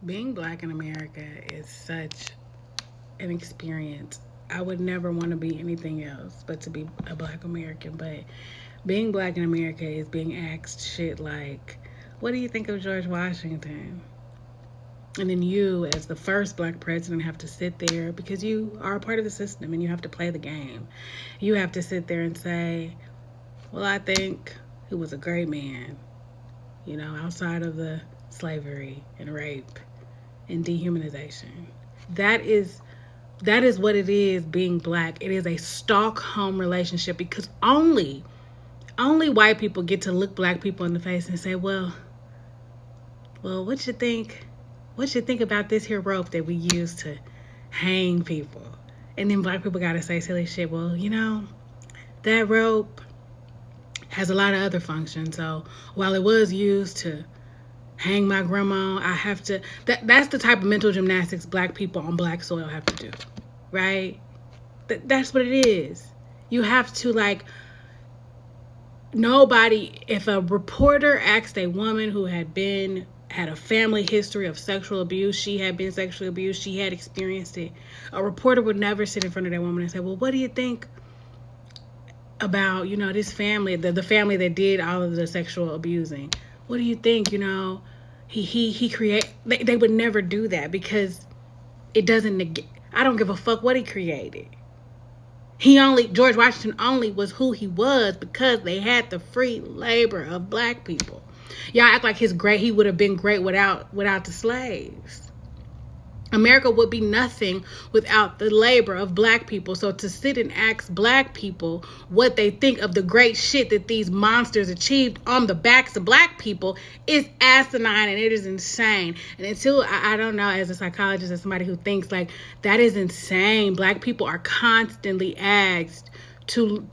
Being black in America is such an experience. I would never want to be anything else but to be a black American. But being black in America is being asked shit like, what do you think of George Washington? And then you, as the first black president, have to sit there because you are a part of the system and you have to play the game. You have to sit there and say, well, I think he was a great man, outside of the slavery and rape and dehumanization. That is what it is being black. It is a Stockholm relationship because only white people get to look black people in the face and say, well, what you think? What you think about this here rope that we use to hang people? And then black people gotta say silly shit. Well, that rope has a lot of other functions. So while it was used to hang my grandma, I have to. That's the type of mental gymnastics black people on black soil have to do, right? That's what it is. You have to nobody. If a reporter asked a woman who had a family history of sexual abuse, she had been sexually abused, she had experienced it, a reporter would never sit in front of that woman and say, well, what do you think about, this family, the family that did all of the sexual abusing? What do you think, he create, they would never do that because it doesn't negate. I don't give a fuck what he created. George Washington only was who he was because they had the free labor of black people. Y'all act like he would have been great without the slaves. America would be nothing without the labor of black people. So to sit and ask black people what they think of the great shit that these monsters achieved on the backs of black people is asinine and it is insane. And until, I don't know, as a psychologist, as somebody who thinks that is insane. Black people are constantly asked to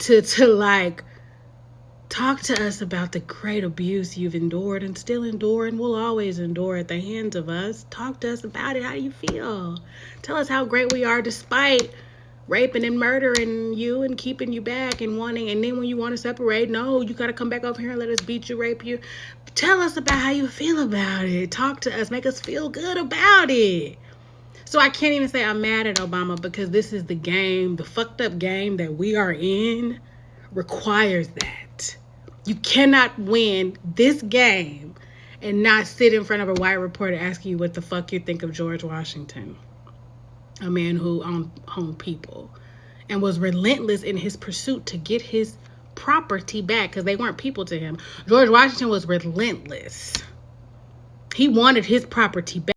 talk to us about the great abuse you've endured and still endure and will always endure at the hands of us. Talk to us about it. How do you feel? Tell us how great we are despite raping and murdering you and keeping you back and wanting. And then when you want to separate, no, you got to come back over here and let us beat you, rape you. Tell us about how you feel about it. Talk to us. Make us feel good about it. So I can't even say I'm mad at Obama because this is the game, the fucked up game that we are in requires that. You cannot win this game and not sit in front of a white reporter asking you what the fuck you think of George Washington, a man who owned people and was relentless in his pursuit to get his property back because they weren't people to him. George Washington was relentless. He wanted his property back.